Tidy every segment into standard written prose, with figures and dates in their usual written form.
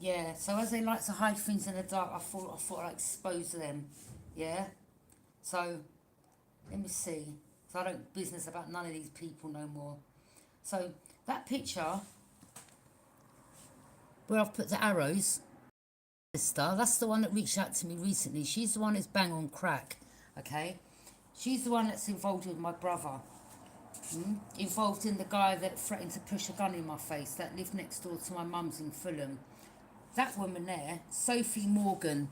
Yeah, so as they like to hide things in the dark, I thought I'd expose them. Yeah? So, let me see. So I don't business about none of these people no more. So, that picture where I've put the arrows, sister, that's the one that reached out to me recently. She's the one that's bang on crack, okay? She's the one that's involved with my brother. Involved in the guy that threatened to push a gun in my face that lived next door to my mum's in Fulham. That woman there, Sophie Morgan,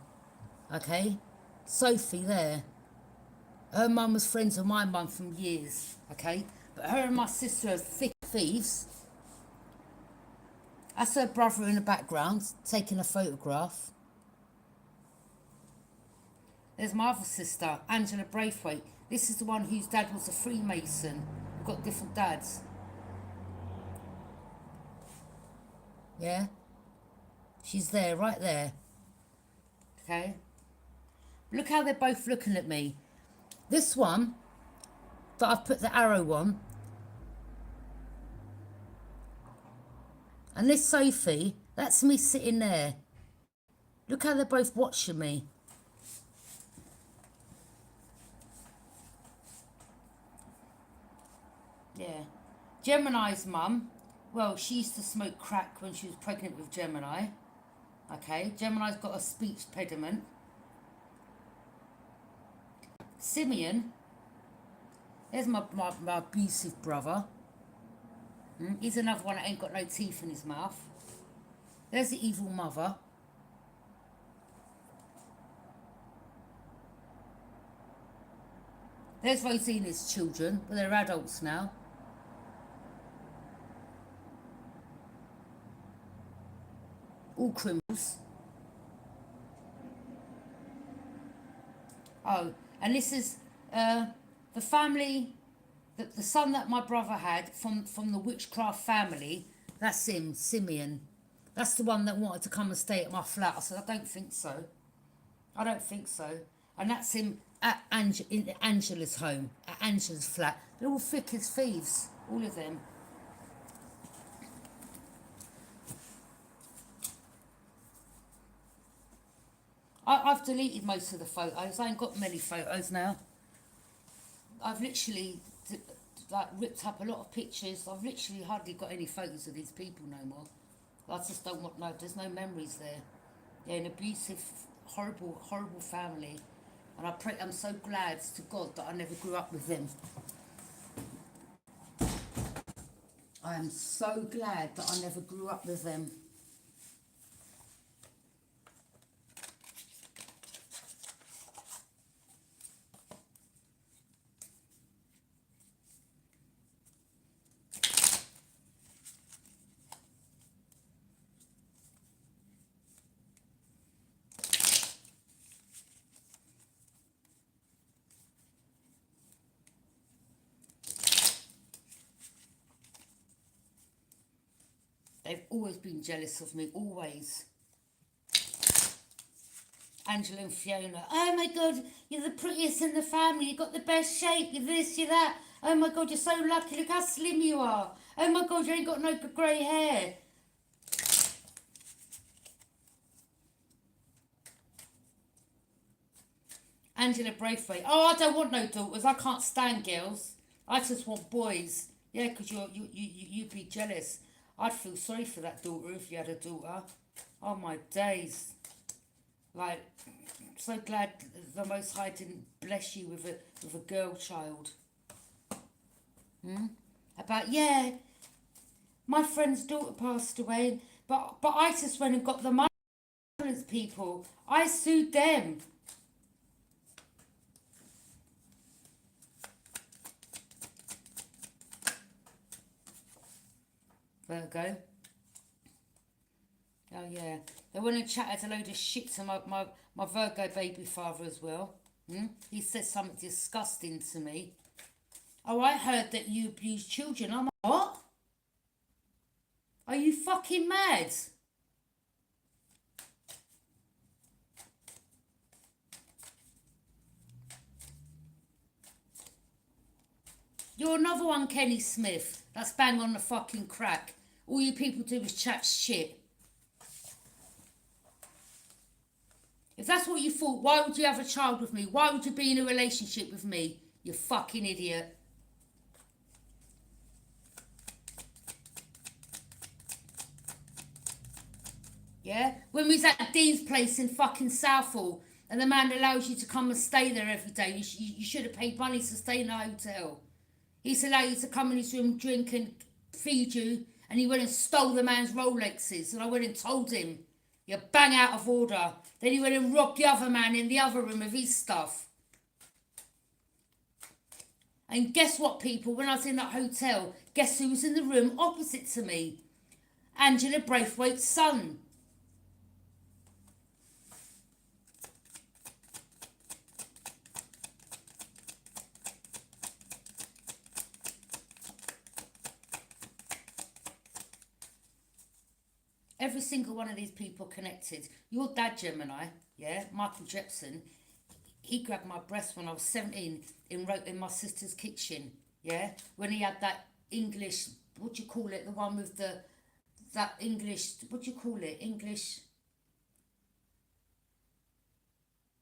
okay? Sophie there. Her mum was friends with my mum from years, okay? But her and my sister are thick thieves. That's her brother in the background, taking a photograph. There's my other sister, Angela Braithwaite. This is the one whose dad was a Freemason. We've got different dads. Yeah? She's there, right there. Okay? Look how they're both looking at me. This one that I've put the arrow on, and this Sophie, that's me sitting there. Look how they're both watching me. Yeah. Gemini's mum, well, she used to smoke crack when she was pregnant with Gemini. Okay, Gemini's got a speech impediment. Simeon, there's my abusive brother. He's another one that ain't got no teeth in his mouth. There's the evil mother. There's Rosina's children, but they're adults now. All criminals. Oh, and this is the family, the son that my brother had from the witchcraft family. That's him, Simeon. That's the one that wanted to come and stay at my flat. I said, I don't think so. I don't think so. And that's him at in Angela's home, at Angela's flat. They're all thick as thieves, all of them. I've deleted most of the photos. I ain't got many photos now. I've literally like ripped up a lot of pictures. I've literally hardly got any photos of these people no more. I just don't want no. There's no memories there. They're an abusive, horrible, horrible family, and I'm so glad to God that I never grew up with them. I am so glad that I never grew up with them. They've always been jealous of me, always. Angela and Fiona. Oh my God, you're the prettiest in the family. You've got the best shape. You're this, you're that. Oh my God, you're so lucky. Look how slim you are. Oh my God, you ain't got no grey hair. Angela Braithwaite. Oh, I don't want no daughters. I can't stand girls. I just want boys. Yeah, because you'd be jealous. I'd feel sorry for that daughter if you had a daughter. Oh my days. Like, so glad the Most High didn't bless you with a girl child. About, yeah, my friend's daughter passed away, but I just went and got the money. People, I sued them. Virgo. Oh yeah, they went and chatted a load of shit to my Virgo baby father as well. He said something disgusting to me. Oh, I heard that you abuse children. I'm like, what? Are you fucking mad? You're another one, Kenny Smith. That's bang on the fucking crack. All you people do is chat shit. If that's what you thought, why would you have a child with me? Why would you be in a relationship with me? You fucking idiot. Yeah? When we was at Dean's place in fucking Southall and the man allows you to come and stay there every day, you should have paid money to stay in a hotel. He used to allow you to come in his room, drink and feed you, and he went and stole the man's Rolexes, and I went and told him, you're bang out of order. Then he went and robbed the other man in the other room of his stuff. And guess what, people? When I was in that hotel, guess who was in the room opposite to me? Angela Braithwaite's son. Every single one of these people connected. Your dad, Gemini, yeah, Michael Jepson, he grabbed my breast when I was 17 in my sister's kitchen, yeah, when he had that English, what do you call it, the one with that English, what do you call it, English,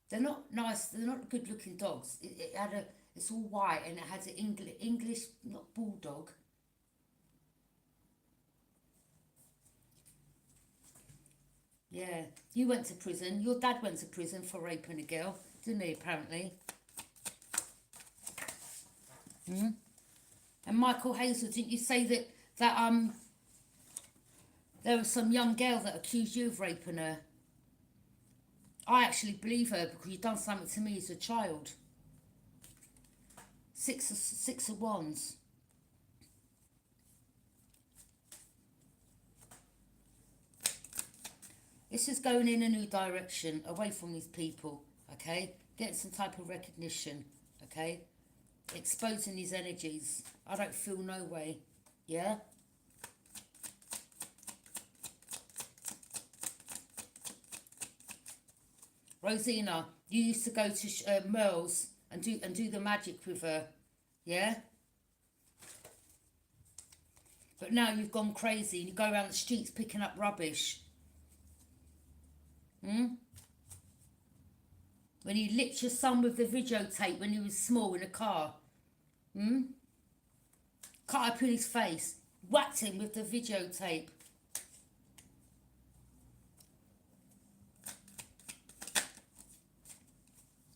they're not nice, they're not good looking dogs. It's all white and it has an English, not bulldog. Yeah, you went to prison. Your dad went to prison for raping a girl, didn't he, apparently? And Michael Hazel, didn't you say that there was some young girl that accused you of raping her? I actually believe her because you've done something to me as a child. Six of Wands. This is going in a new direction, away from these people, okay? Getting some type of recognition, okay? Exposing these energies. I don't feel no way, yeah? Rosina, you used to go to Merle's and do the magic with her, yeah? But now you've gone crazy and you go around the streets picking up rubbish. When you licked your son with the videotape when he was small in a car. Cut up in his face. Whacked him with the videotape.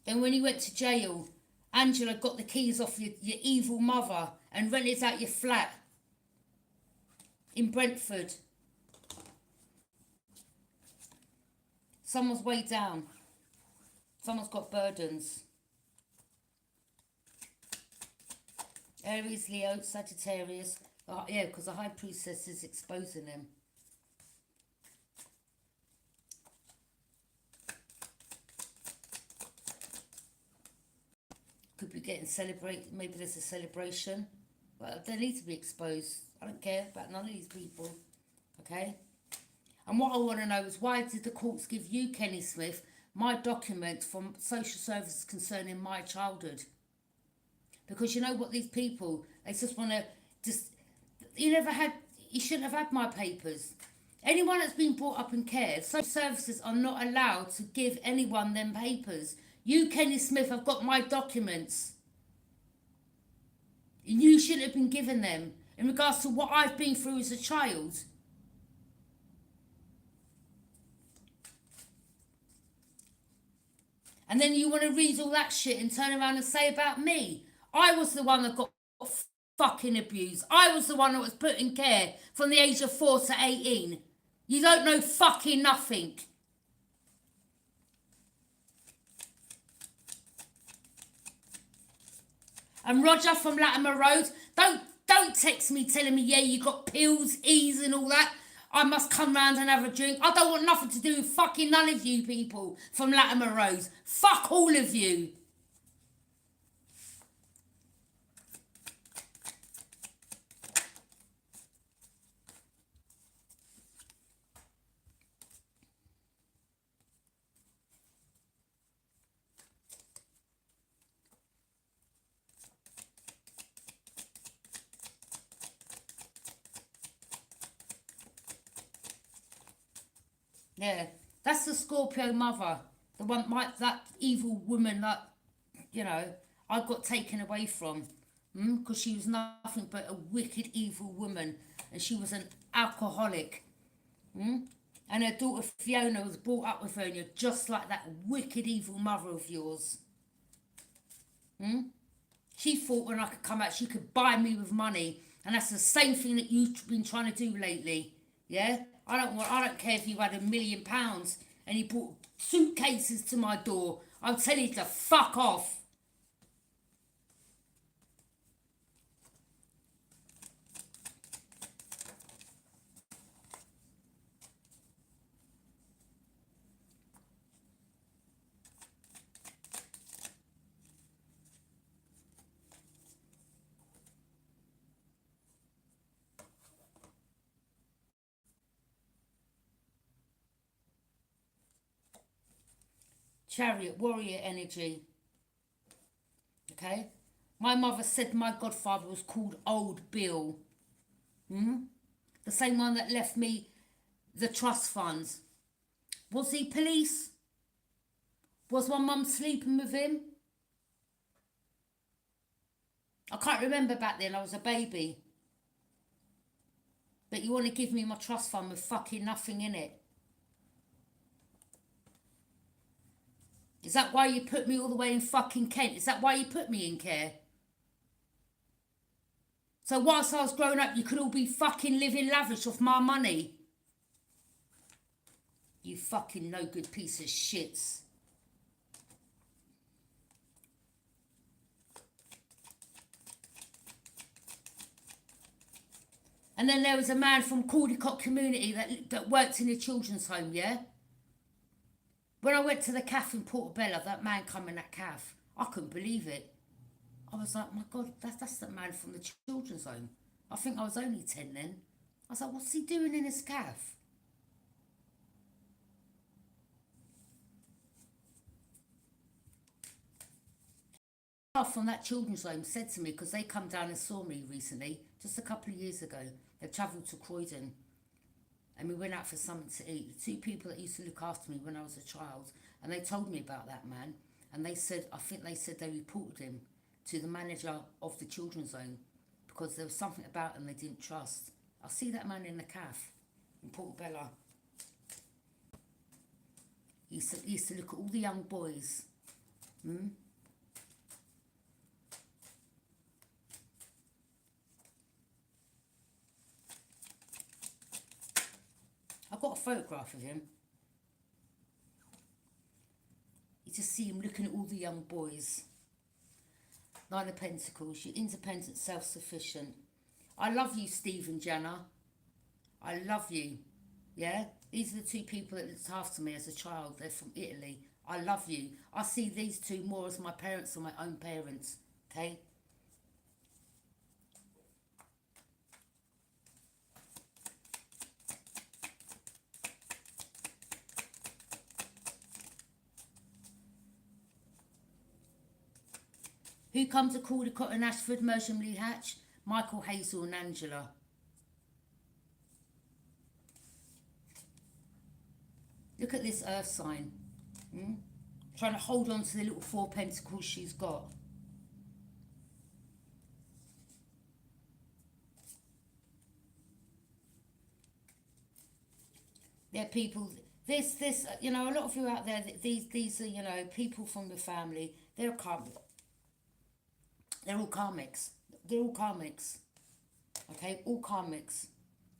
Then when you went to jail, Angela got the keys off your evil mother and rented out your flat in Brentford. Someone's way down. Someone's got burdens. Aries, Leo, Sagittarius. Yeah, because the High Priestess is exposing them. Could be getting celebrated. Maybe there's a celebration. But they need to be exposed. I don't care about none of these people. Okay? And what I want to know is, why did the courts give you, Kenny Smith, my documents from social services concerning my childhood? Because you know what, these people, they just want to you shouldn't have had my papers. Anyone that's been brought up and cared, social services are not allowed to give anyone them papers. You, Kenny Smith, have got my documents. And you shouldn't have been given them in regards to what I've been through as a child. And then you want to read all that shit and turn around and say about me. I was the one that got fucking abused. I was the one that was put in care from the age of 4 to 18. You don't know fucking nothing. And Roger from Latimer Road, don't text me telling me, yeah, you got pills, E's and all that. I must come round and have a drink. I don't want nothing to do with fucking none of you people from Latimer Road. Fuck all of you. Yeah, that's the Scorpio mother. The one, that evil woman that, you know, I got taken away from. Because she was nothing but a wicked, evil woman. And she was an alcoholic. And her daughter Fiona was brought up with her, and you're just like that wicked, evil mother of yours. She thought when I could come out, she could buy me with money. And that's the same thing that you've been trying to do lately. Yeah? I don't care if you had £1,000,000 and you brought suitcases to my door. I'll tell you to fuck off. Chariot, warrior energy. Okay? My mother said my godfather was called Old Bill. The same one that left me the trust funds. Was he police? Was my mum sleeping with him? I can't remember back then, I was a baby. But you want to give me my trust fund with fucking nothing in it? Is that why you put me all the way in fucking Kent? Is that why you put me in care? So whilst I was growing up, you could all be fucking living lavish off my money? You fucking no good piece of shits. And then there was a man from Caldecott community that worked in a children's home, yeah? When I went to the calf in Portobello, that man come in that calf. I couldn't believe it. I was like, my God, that's the man from the children's home. I think I was only 10 then. I was like, what's he doing in his calf? From that children's home said to me, because they come down and saw me recently, just a couple of years ago. They travelled to Croydon and we went out for something to eat. The two people that used to look after me when I was a child, and they told me about that man, and they said, I think they said they reported him to the manager of the children's home because there was something about him they didn't trust. I see that man in the calf in Portobello. He used to look at all the young boys. I've got a photograph of him. You just see him looking at all the young boys. Nine of Pentacles, you're independent, self-sufficient. I love you, Steve and Jenna. I love you. Yeah? These are the two people that looked after me as a child. They're from Italy. I love you. I see these two more as my parents than my own parents. Okay? Who come to Caldecott and Ashford, Mersham Hatch? Michael, Hazel and Angela. Look at this earth sign. Trying to hold on to the little 4 pentacles she's got. They're people, you know, a lot of you out there, these are, you know, people from the family. They're karmic. They're all karmics. They're all karmics. Okay, all karmics.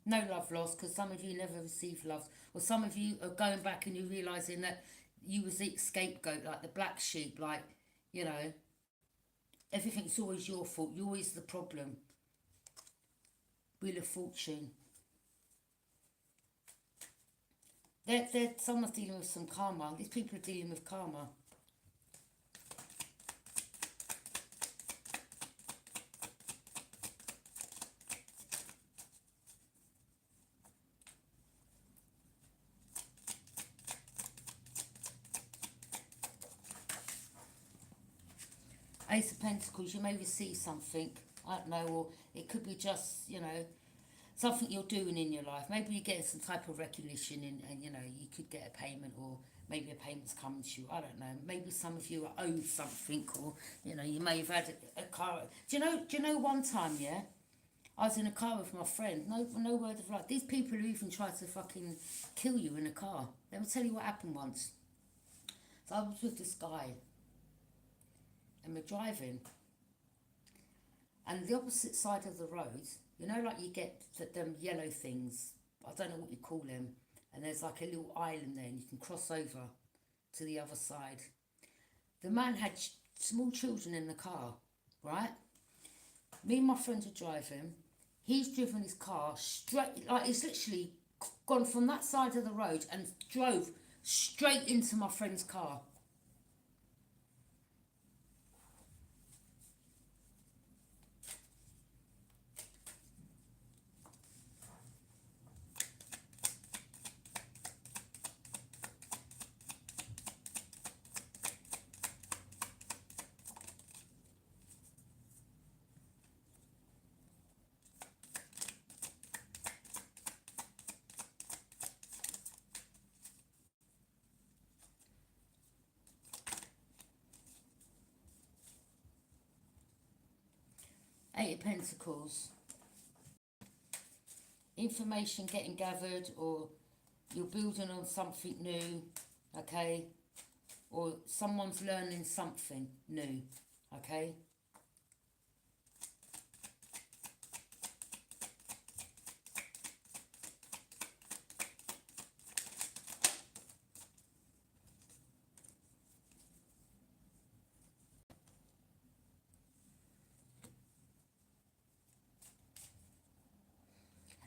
No love lost, because some of you never received love. Or some of you are going back and you're realising that you was the scapegoat, like the black sheep, like, you know, everything's always your fault. You're always the problem. Wheel of Fortune. Someone's dealing with some karma. These people are dealing with karma. Ace of Pentacles, you may receive something, I don't know, or it could be just, you know, something you're doing in your life. Maybe you're getting some type of recognition, and you know, you could get a payment, or maybe a payment's coming to you. I don't know. Maybe some of you are owed something, or you know, you may have had a car. Do you know? Do you know? One time, yeah, I was in a car with my friend. No word of life. These people who even try to fucking kill you in a car. Let me tell you what happened once. So I was with this guy, and we're driving, and the opposite side of the road, you know, like you get them yellow things. I don't know what you call them. And there's like a little island there, and you can cross over to the other side. The man had small children in the car, right? Me and my friend are driving. He's driven his car straight, like he's literally gone from that side of the road and drove straight into my friend's car. 8 of Pentacles. Information getting gathered, or you're building on something new, okay? Or someone's learning something new, okay?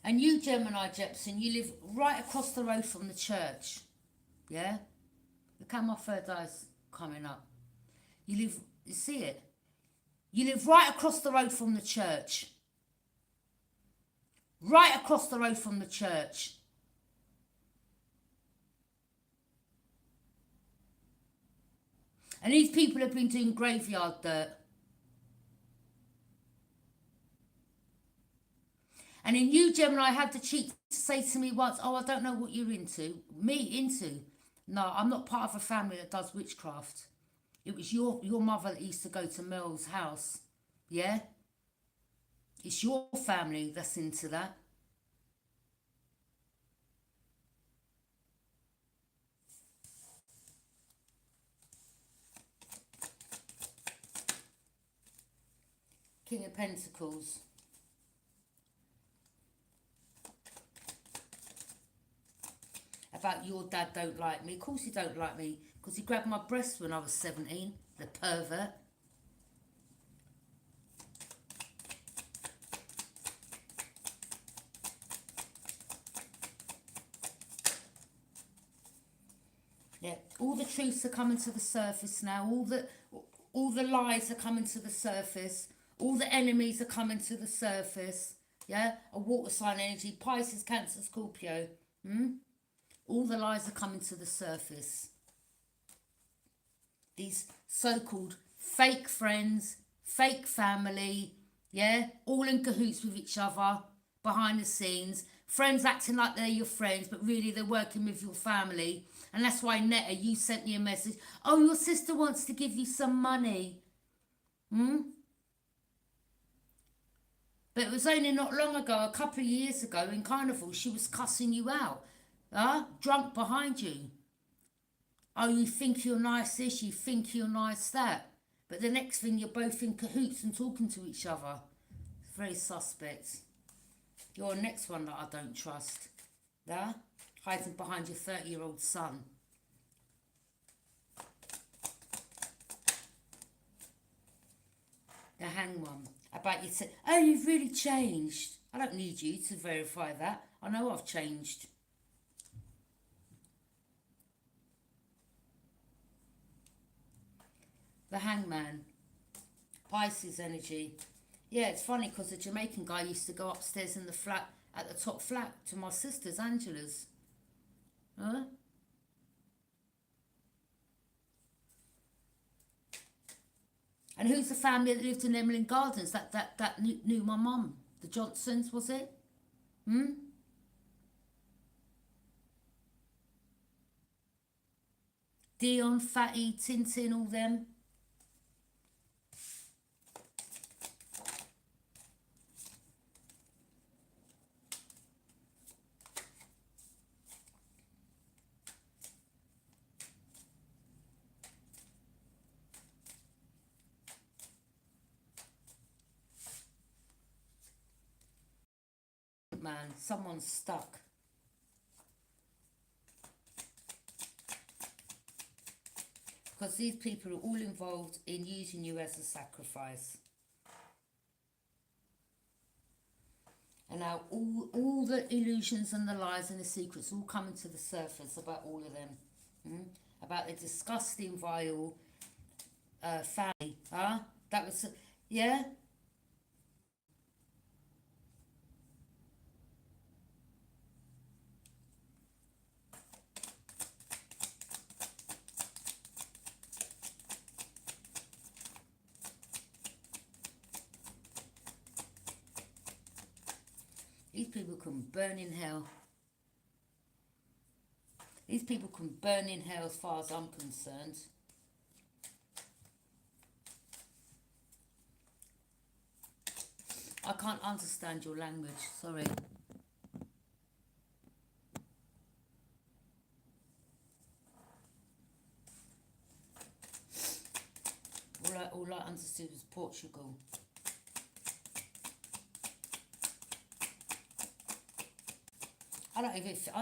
And you, Gemini Jepson, you live right across the road from the church. Yeah? Look how my third eye's coming up. You see it? You live right across the road from the church. Right across the road from the church. And these people have been doing graveyard dirt. And in you, Gemini, had the cheek to say to me once, oh, I don't know what you're into. Me, into? No, I'm not part of a family that does witchcraft. It was your mother that used to go to Mel's house. Yeah? It's your family that's into that. King of Pentacles. About your dad don't like me. Of course he don't like me, because he grabbed my breast when I was 17, the pervert. Yeah, all the truths are coming to the surface now. All the lies are coming to the surface. All the enemies are coming to the surface. Yeah, a water sign energy, Pisces, Cancer, Scorpio. All the lies are coming to the surface. These so-called fake friends, fake family, yeah, all in cahoots with each other, behind the scenes. Friends acting like they're your friends, but really they're working with your family. And that's why, Netta, you sent me a message. Oh, your sister wants to give you some money. But it was only not long ago, a couple of years ago in Carnival, she was cussing you out. Drunk behind you. Oh, you think you're nice this, you think you're nice that. But the next thing, you're both in cahoots and talking to each other. It's very suspect. You're the next one that I don't trust. Yeah? Hiding behind your 30-year-old son. The Hanged One. About you say, oh, you've really changed. I don't need you to verify that. I know I've changed. The Hangman. Pisces energy. Yeah, it's funny because the Jamaican guy used to go upstairs in the flat, at the top flat, to my sister's, Angela's. Huh? And who's the family that lived in Emmeline Gardens that knew my mum? The Johnsons, was it? Hmm? Dion, Fatty, Tintin, all them. Man, someone's stuck. Because these people are all involved in using you as a sacrifice. And now all the illusions and the lies and the secrets all coming to the surface about all of them. About the disgusting, vile family. Huh? That was, yeah? These people can burn in hell. These people can burn in hell as far as I'm concerned. I can't understand your language, sorry. All I understood was Portugal. I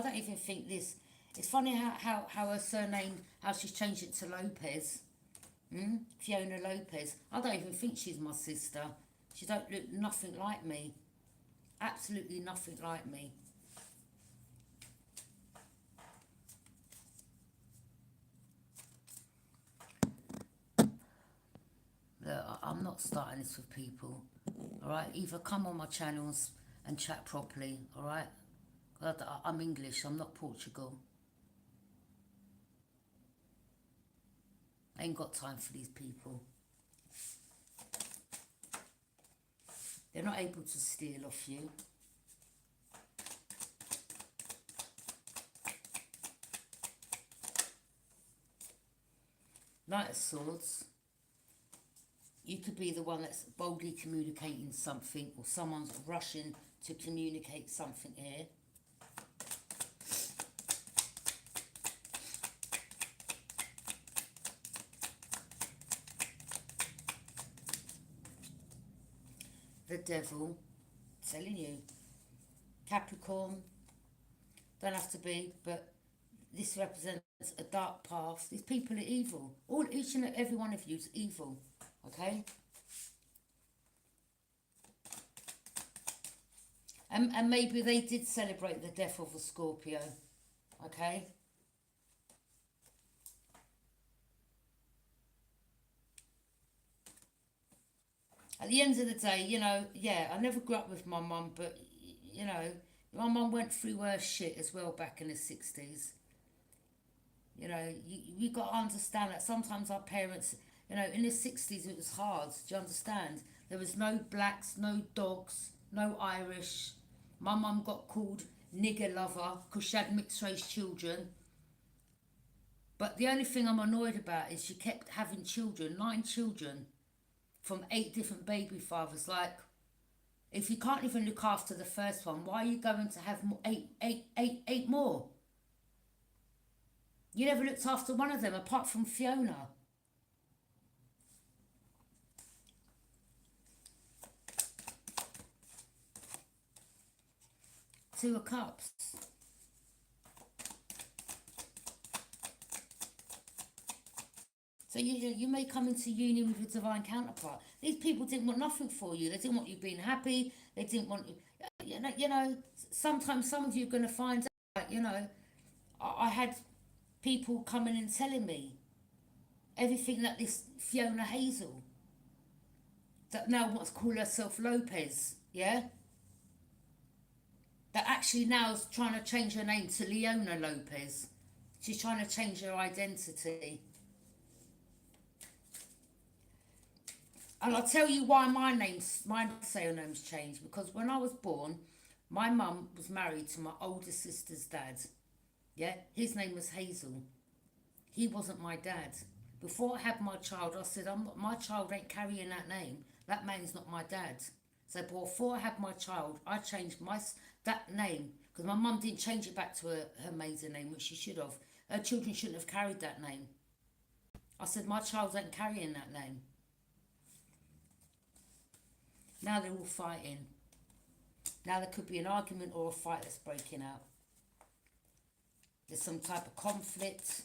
don't even think this. It's funny how her surname, how she's changed it to Lopez. Fiona Lopez. I don't even think she's my sister. She don't look nothing like me. Absolutely nothing like me. Look, I'm not starting this with people. Alright? Either come on my channels and chat properly. Alright? I'm English, I'm not Portugal. I ain't got time for these people. They're not able to steal off you. Knight of Swords. You could be the one that's boldly communicating something, or someone's rushing to communicate something here. The Devil, telling you. Capricorn, don't have to be, but this represents a dark path. These people are evil. Each and every one of you is evil, okay? And maybe they did celebrate the death of a Scorpio, okay? At the end of the day, you know, yeah, I never grew up with my mum, but, you know, my mum went through worse shit as well back in the 60s. You know, you got to understand that sometimes our parents, you know, in the 60s it was hard. Do you understand? There was no blacks, no dogs, no Irish. My mum got called nigger lover because she had mixed race children. But the only thing I'm annoyed about is she kept having children, 9 children, from 8 different baby fathers. Like, if you can't even look after the first one, why are you going to have eight more? You never looked after one of them apart from Fiona. 2 of Cups. So you may come into union with your divine counterpart. These people didn't want nothing for you. They didn't want you being happy. They didn't want you. You know. Sometimes some of you are going to find out. You know, I had people coming and telling me everything that this Fiona Hazel, that now wants to call herself Lopez, yeah, that actually now is trying to change her name to Leona Lopez. She's trying to change her identity. And I'll tell you why my surname's changed. Because when I was born, My mum was married to my older sister's dad. Yeah, his name was Hazel. He wasn't my dad. Before I had my child, I said, my child ain't carrying that name. That man's not my dad. So before I had my child, I changed that name because my mum didn't change it back to her maiden name, which she should have. Her children shouldn't have carried that name. I said, my child ain't carrying that name. Now they're all fighting. Now there could be an argument or a fight that's breaking out. There's some type of conflict.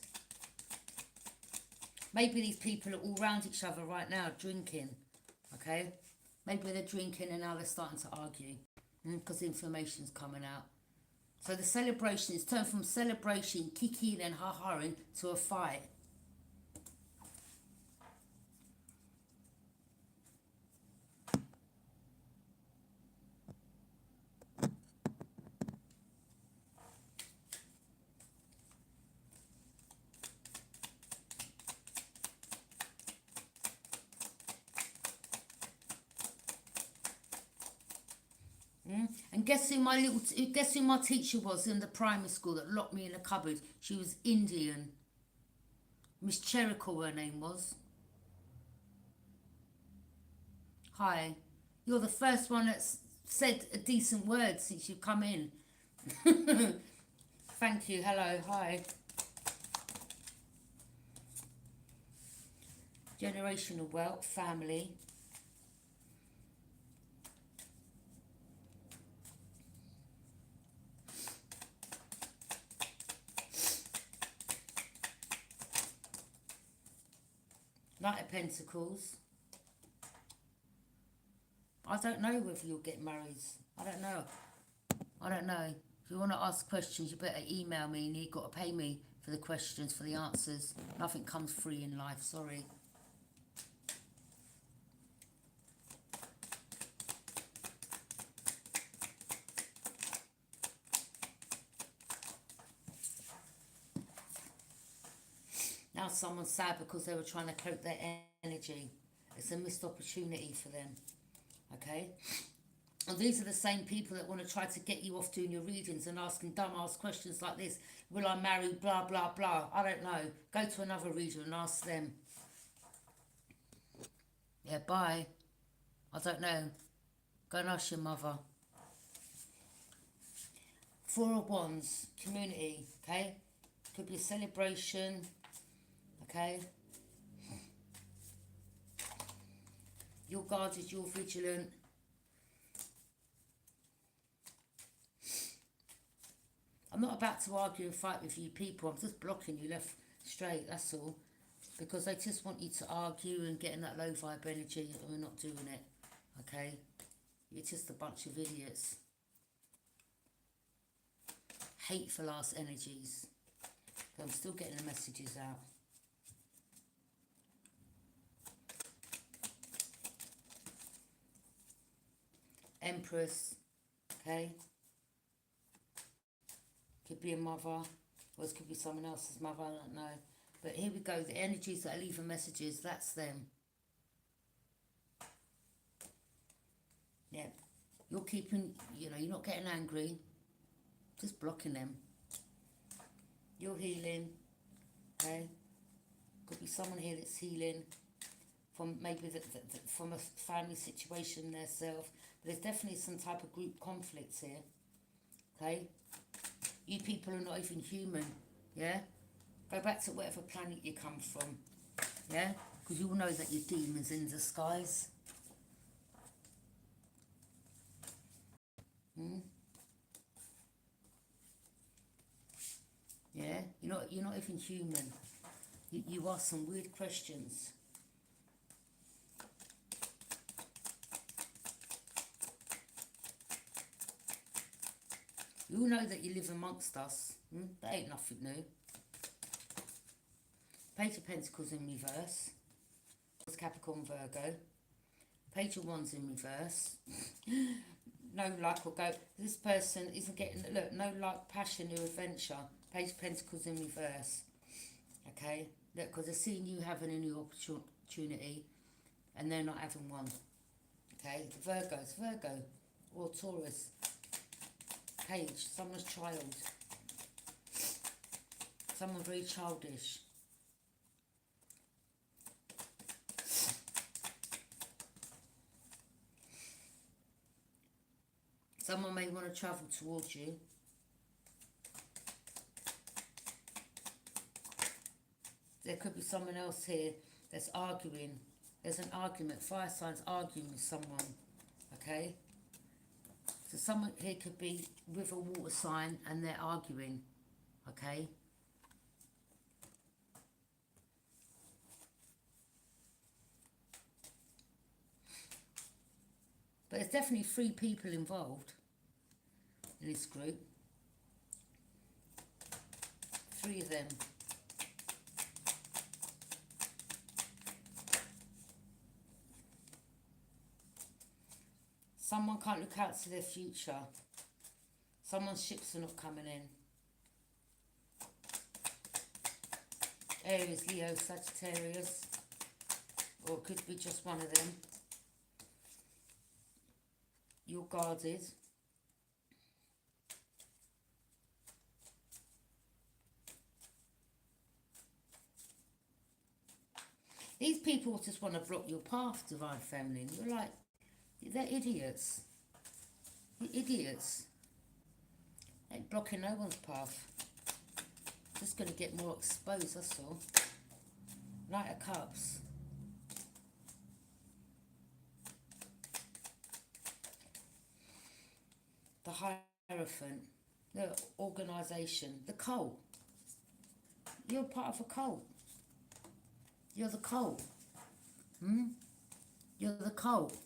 Maybe these people are all around each other right now drinking. Okay? Maybe they're drinking and now they're starting to argue. Because the information's coming out. So the celebration is turned from celebration, kiki and ha-haing, to a fight. And guess who my teacher was in the primary school that locked me in a cupboard? She was Indian. Miss Cherrico, her name was. Hi. You're the first one that's said a decent word since you've come in. Thank you. Hello. Hi. Generational wealth, family. Knight of Pentacles. I don't know whether you'll get married. I don't know. If you want to ask questions, you better email me and you've got to pay me for the questions, for the answers. Nothing comes free in life, sorry. Now someone's sad because they were trying to cloak their energy. It's a missed opportunity for them. Okay? And these are the same people that want to try to get you off doing your readings and asking dumb-ass questions like this. Will I marry? Blah, blah, blah. I don't know. Go to another reader and ask them. Yeah, bye. I don't know. Go and ask your mother. Four of Wands. Community. Okay? Could be a celebration. Okay? You're guarded, you're vigilant. I'm not about to argue and fight with you people. I'm just blocking you left straight, that's all. Because they just want you to argue and get in that low vibe energy and we're not doing it. Okay? You're just a bunch of idiots. Hateful ass energies. But I'm still getting the messages out. Empress, okay? Could be a mother, or it could be someone else's mother, I don't know. But here we go, the energies that are leaving messages, that's them. Yeah, you're keeping, you're not getting angry, just blocking them. You're healing, okay? Could be someone here that's healing from maybe from a family situation themselves. But there's definitely some type of group conflicts here. Okay? You people are not even human. Yeah? Go back to whatever planet you come from. Yeah? Because you all know that you're demons in disguise. Yeah? You're not even human. You ask some weird questions. You all know that you live amongst us. That ain't nothing new. Page of Pentacles in reverse. It's Capricorn, Virgo. Page of Wands in reverse. No luck or go. This person isn't getting, look, no luck, passion or adventure. Page of Pentacles in reverse. Okay? Look, because they're seeing you having a new opportunity and they're not having one. Okay? The Virgo or Taurus. cage, someone's child, someone very childish. Someone may want to travel towards you. There could be someone else here that's arguing. There's an argument. Fire signs arguing with someone. Okay? So someone here could be with a water sign and they're arguing. Okay? But there's definitely 3 people involved in this group. 3 of them. Someone can't look out to their future. Someone's ships are not coming in. Aries, Leo, Sagittarius. Or it could be just one of them. You're guarded. These people just want to block your path, Divine Feminine. You're like, they're idiots. You're idiots. Ain't blocking no one's path. Just going to get more exposed, that's all. Knight of Cups. The Hierophant. The organisation. The cult. You're part of a cult. You're the cult. You're the cult.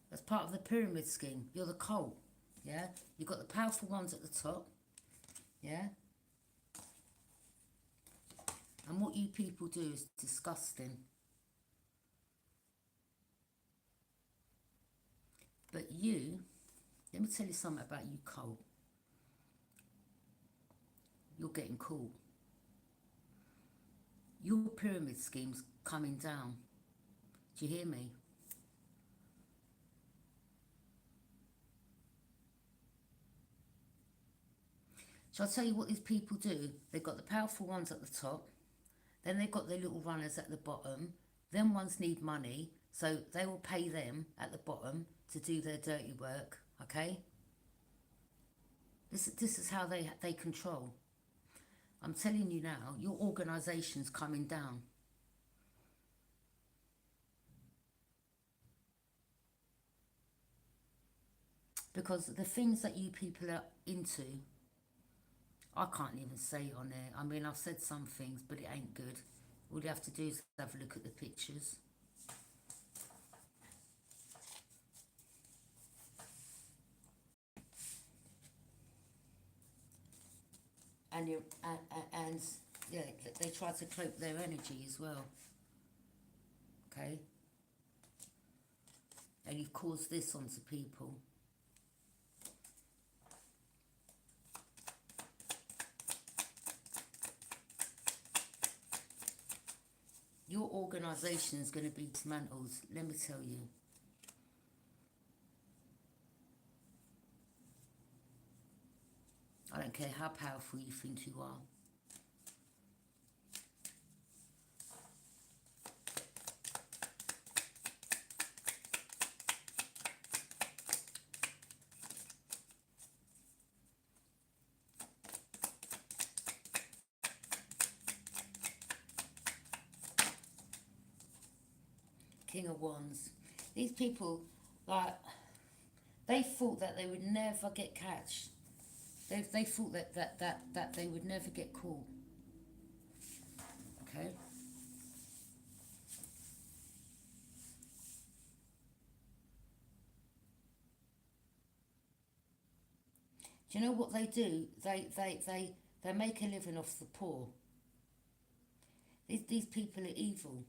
That's part of the pyramid scheme. You're the cult. Yeah? You've got the powerful ones at the top. Yeah? And what you people do is disgusting. But you, let me tell you something about you, cult. You're getting caught. Your pyramid scheme's coming down. Do you hear me? Shall I tell you what these people do? They've got the powerful ones at the top. Then they've got their little runners at the bottom. Them ones need money. So they will pay them at the bottom to do their dirty work. Okay? This is how they control. I'm telling you now, your organisation's coming down. Because the things that you people are into, I can't even say it on there. I mean, I've said some things, but it ain't good. All you have to do is have a look at the pictures. And yeah, they try to cloak their energy as well. Okay? And you've caused this onto people. Your organisation is going to be dismantled, let me tell you. I don't care how powerful you think you are. King of Wands. These people, like, they thought that they would never get catched. They thought that they would never get caught. Okay? Do you know what they do? They make a living off the poor. These people are evil.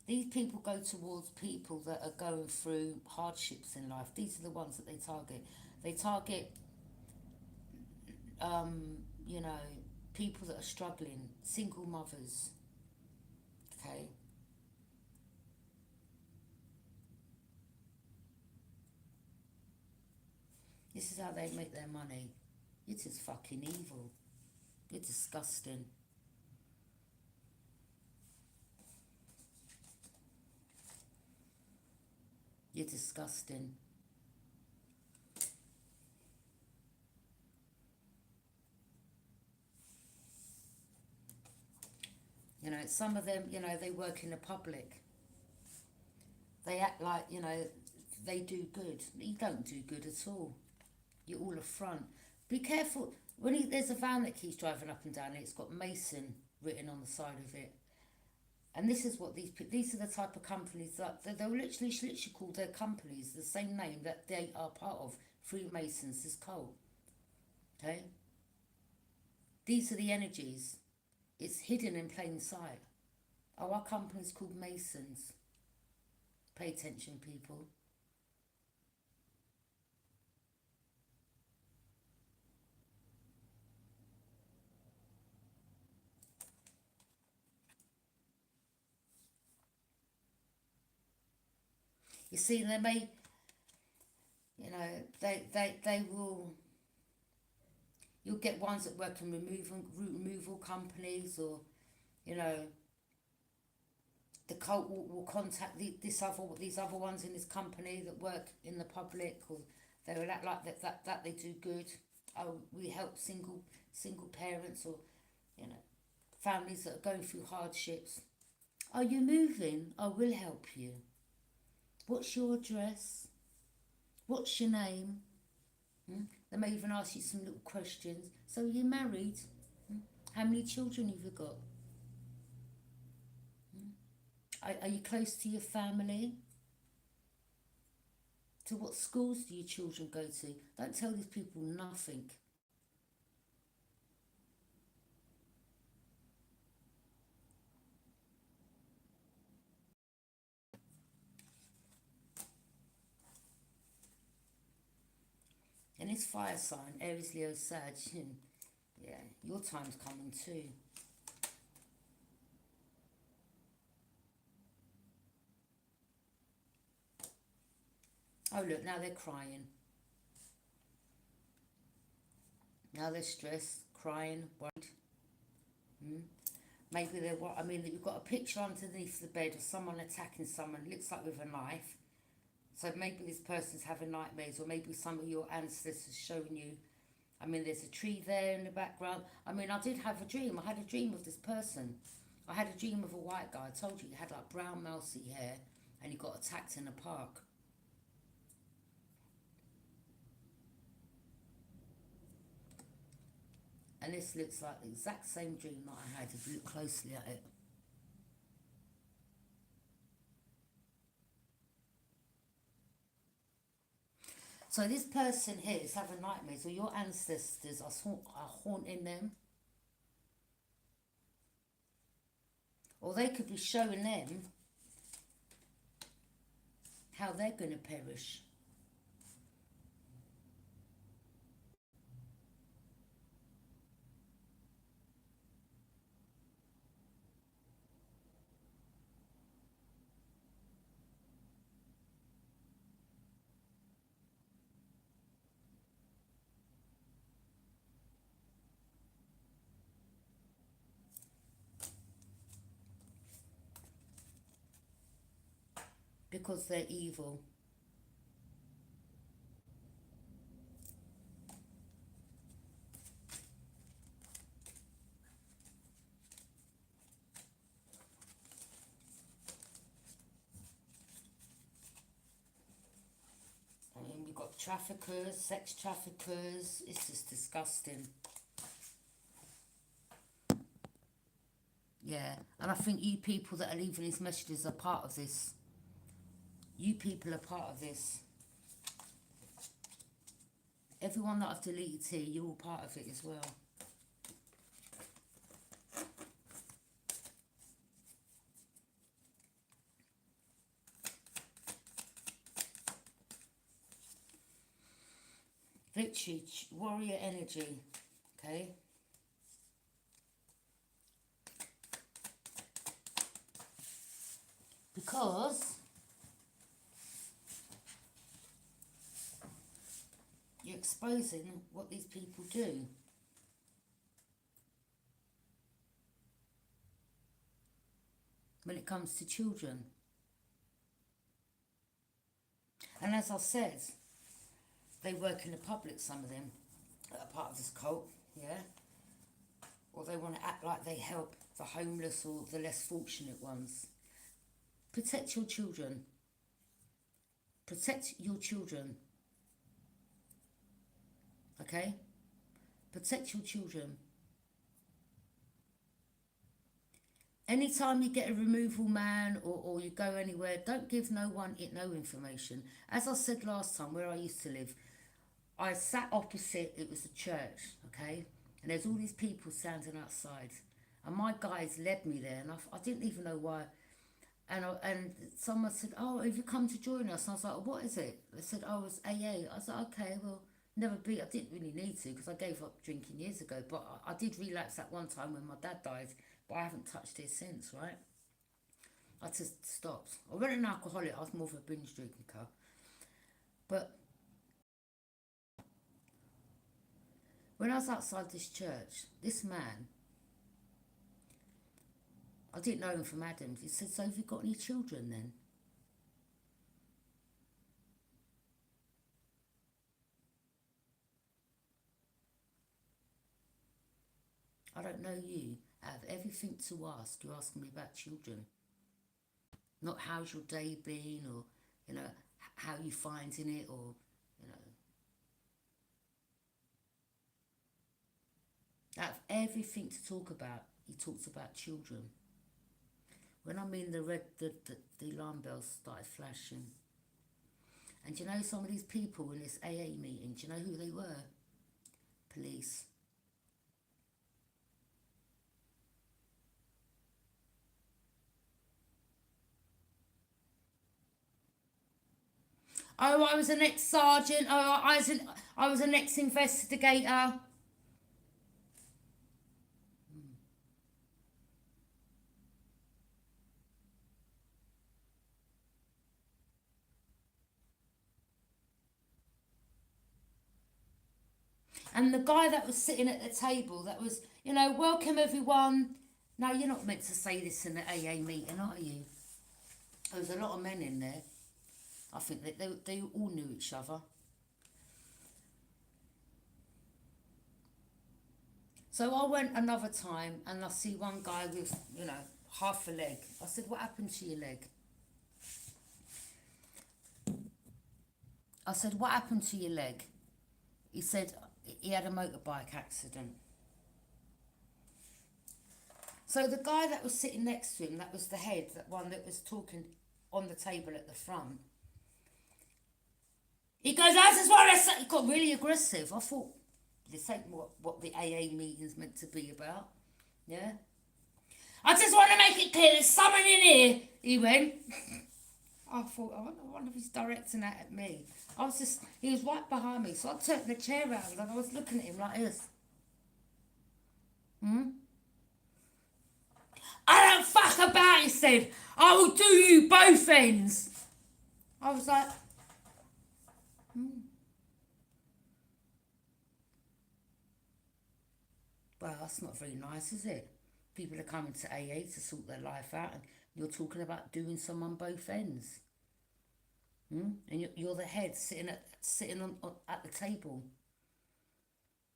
These people go towards people that are going through hardships in life. These are the ones that they target. They target, you know, people that are struggling, single mothers. Okay? This is how they make their money. You're just fucking evil. You're disgusting. You're disgusting. You know, some of them, you know, they work in the public. They act like, you know, they do good. You don't do good at all. You're all a front. Be careful. There's a van that keeps driving up and down, and it's got Mason written on the side of it. And this is what these are the type of companies that they'll literally call their companies the same name that they are part of. Freemasons, this cult. Okay? These are the energies. It's hidden in plain sight. Oh, our company's called Masons. Pay attention, people. You see, they may, you know, they will, you'll get ones that work in removal companies, or, you know, the cult will contact these other ones in this company that work in the public, or they will act like that they do good. Oh, we help single parents, or, you know, families that are going through hardships. Are you moving? I will help you. What's your address? What's your name? They may even ask you some little questions. So, are you married? How many children have you got? Are you close to your family? To what schools do your children go to? Don't tell these people nothing. And this fire sign, Aries, Leo, Sag, yeah, your time's coming too. Oh, look, now they're crying. Now they're stressed, crying, worried. Maybe you've got a picture underneath the bed of someone attacking someone, looks like with a knife. So maybe this person's having nightmares, or maybe some of your ancestors showing you. I mean, there's a tree there in the background. I mean, I did have a dream. I had a dream of this person. I had a dream of a white guy. I told you he had like brown mousy hair, and he got attacked in a park. And this looks like the exact same dream that I had if you look closely at it. So this person here is having nightmares, or your ancestors are haunting them. Or they could be showing them how they're going to perish. Because they're evil. I mean, we've got traffickers, sex traffickers. It's just disgusting. Yeah, and I think you people that are leaving these messages are part of this. You people are part of this. Everyone that I've deleted here, you're all part of it as well. Victory, warrior energy, okay? Because exposing what these people do. When it comes to children. And as I said, they work in the public, some of them, that are part of this cult, yeah? Or they want to act like they help the homeless or the less fortunate ones. Protect your children. Protect your children. Okay? Protect your children. Anytime you get a removal man or you go anywhere, don't give no one no information. As I said last time, where I used to live, I sat opposite, it was a church, okay? And there's all these people standing outside. And my guys led me there, and I didn't even know why. And someone said, oh, have you come to join us? And I was like, what is it? They said, oh, it's AA. I was like, okay, well, never be. I didn't really need to because I gave up drinking years ago. But I did relapse at one time when my dad died, but I haven't touched it since, right? I just stopped. I wasn't an alcoholic. I was more of a binge drinker. But when I was outside this church, this man, I didn't know him from Adam. He said, so have you got any children then? I don't know you. Out of everything to ask, you're asking me about children. Not how's your day been, or, you know, how you finding it, or, you know. Out of everything to talk about, he talks about children. When I mean the alarm bells started flashing. And do you know some of these people in this AA meeting, do you know who they were? Police. Oh, I was an ex-sergeant. Oh, I was an ex-investigator. And the guy that was sitting at the table, that was, you know, welcome everyone. No, you're not meant to say this in the AA meeting, are you? There was a lot of men in there. I think that they all knew each other. So I went another time and I see one guy with, you know, half a leg. I said, what happened to your leg? I said, what happened to your leg? He said he had a motorbike accident. So the guy that was sitting next to him, that was the head, that one that was talking on the table at the front. He goes, I just want to say, he got really aggressive. I thought, this ain't what the AA meeting's meant to be about. Yeah? I just want to make it clear there's someone in here, he went. I thought, I wonder if he's directing that at me. He was right behind me, so I turned the chair around and I was looking at him like this. I don't fuck about, he said. I will do you both ends. I was like, well, that's not very nice, is it? People are coming to AA to sort their life out, and you're talking about doing someone both ends. And you're the head sitting at the table.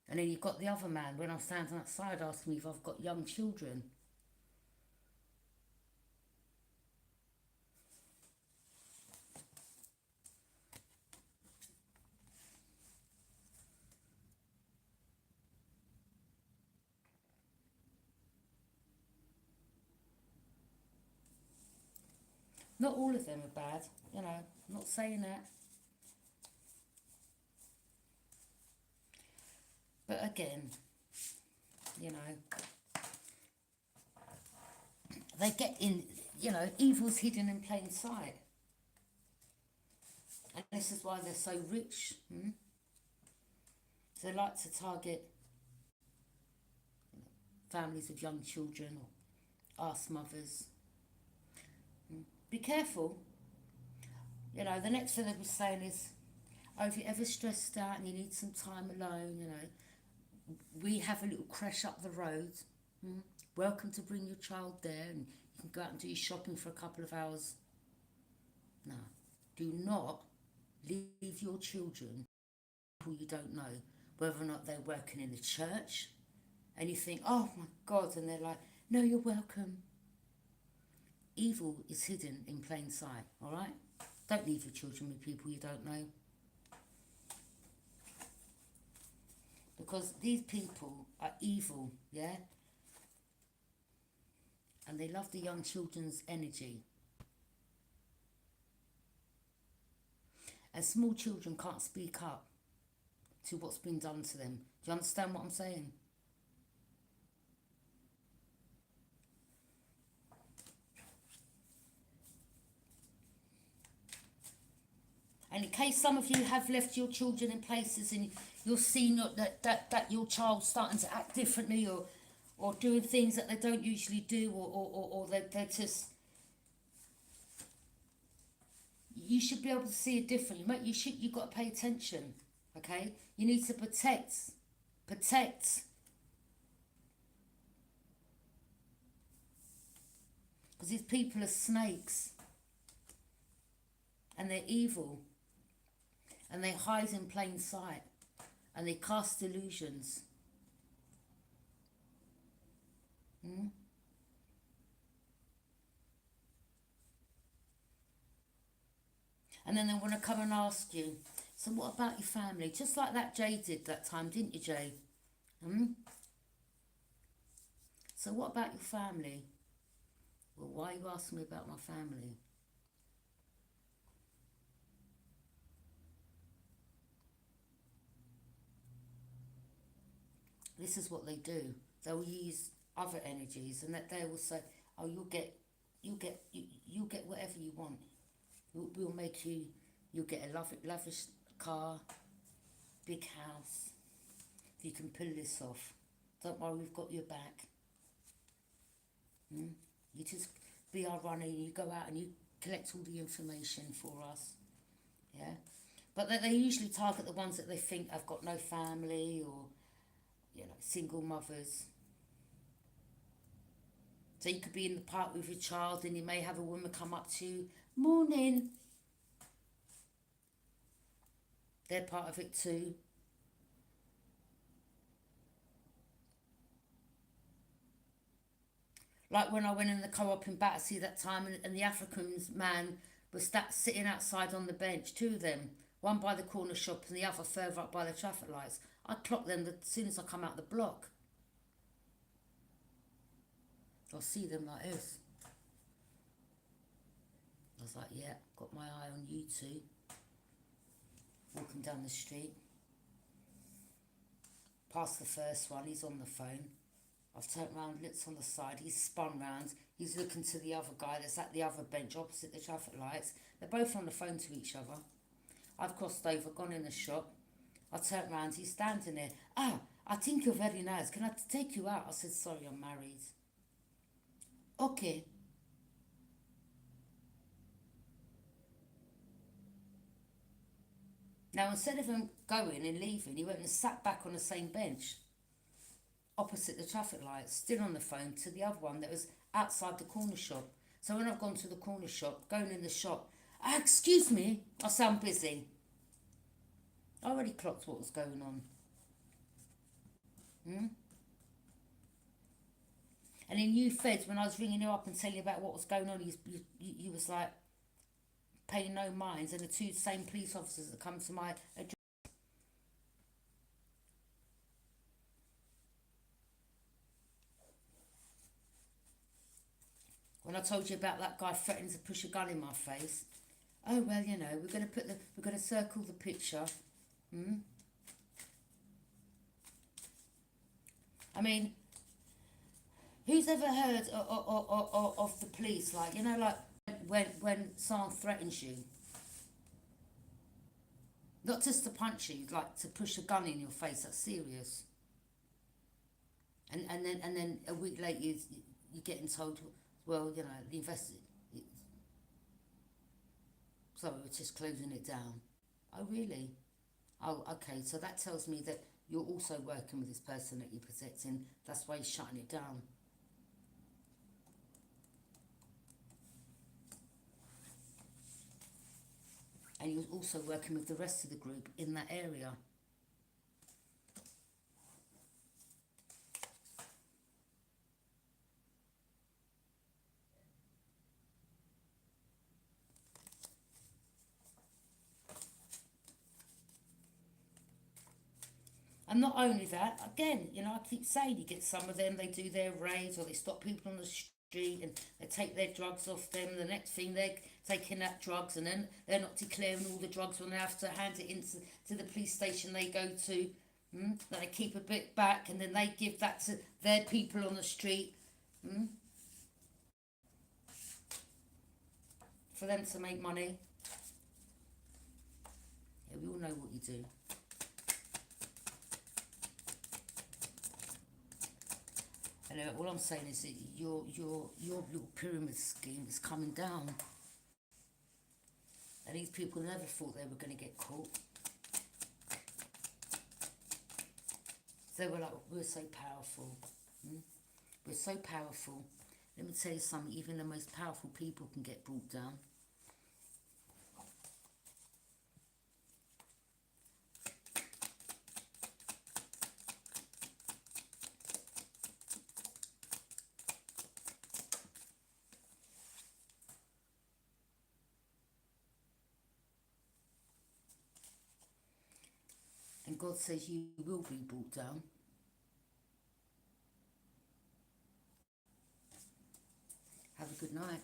And then you've got the other man, when I'm standing outside, asking me if I've got young children. Not all of them are bad, you know, I'm not saying that. But again, you know, they get in, you know, evil's hidden in plain sight. And this is why they're so rich. So they like to target families with young children or ask mothers. Be careful. You know, the next thing they'll be saying is, Or if you're ever stressed out and you need some time alone, you know, we have a little creche up the road. Mm? Welcome to bring your child there, and you can go out and do your shopping for a couple of hours. No, do not leave your children who you don't know, whether or not they're working in the church, and you think, oh my God, and they're like, no, you're welcome. Evil is hidden in plain sight, all right? Don't leave your children with people you don't know. Because these people are evil, yeah? And they love the young children's energy. And small children can't speak up to what's been done to them. Do you understand what I'm saying? And in case some of you have left your children in places and you're seeing that your child's starting to act differently, or doing things that they don't usually do, or they're just... You should be able to see it differently. You've got to pay attention, okay? You need to protect. Because these people are snakes. And they're evil. And they hide in plain sight. And they cast illusions. Hmm? And then they want to come and ask you, so what about your family? Just like that Jay did that time, didn't you, Jay? Hmm? So what about your family? Well, why are you asking me about my family? This is what they do. They'll use other energies, and that they will say, oh, you'll get whatever you want. We'll make you, you'll get a lavish car, big house. If you can pull this off, don't worry, we've got your back. You just be our runner, you go out and you collect all the information for us. Yeah? But they usually target the ones that they think have got no family, or, you know, single mothers. So you could be in the park with your child and you may have a woman come up to you, morning. They're part of it too. Like when I went in the co-op in Battersea that time, and the African man was sitting outside on the bench, two of them, one by the corner shop and the other further up by the traffic lights. I clocked them as soon as I come out the block. I'll see them like this. I was like, yeah, got my eye on you two. Walking down the street. Past the first one, he's on the phone. I've turned around, looked on the side, he's spun round, he's looking to the other guy that's at the other bench opposite the traffic lights. They're both on the phone to each other. I've crossed over, gone in the shop. I turned round, he's standing there. Ah, I think you're very nice. Can I take you out? I said, sorry, I'm married. Okay. Now, instead of him going and leaving, he went and sat back on the same bench opposite the traffic lights, still on the phone to the other one that was outside the corner shop. So when I've gone to the corner shop, going in the shop, excuse me, I sound busy. I already clocked what was going on. And in New Feds, when I was ringing you up and telling you about what was going on, you was like, paying no minds, and the two same police officers that come to my address. When I told you about that guy threatening to push a gun in my face, oh well, you know, we're gonna circle the picture. I mean, who's ever heard of the police? Like, you know, like when someone threatens you, not just to punch you, like to push a gun in your face. That's serious. And then a week later, you're getting told, well, you know, the sorry, we're just closing it down. Oh really? Oh, okay. So that tells me that you're also working with this person that you're protecting. That's why he's shutting it down. And you're also working with the rest of the group in that area. And not only that, again, you know, I keep saying you get some of them, they do their raids or they stop people on the street and they take their drugs off them. The next thing they're taking that drugs and then they're not declaring all the drugs when they have to hand it into to the police station they go to. They keep a bit back and then they give that to their people on the street for them to make money. Yeah, we all know what you do. And all I'm saying is that your little pyramid scheme is coming down. And these people never thought they were going to get caught. They were like, we're so powerful. We're so powerful. Let me tell you something, even the most powerful people can get brought down. And God says you will be brought down. Have a good night.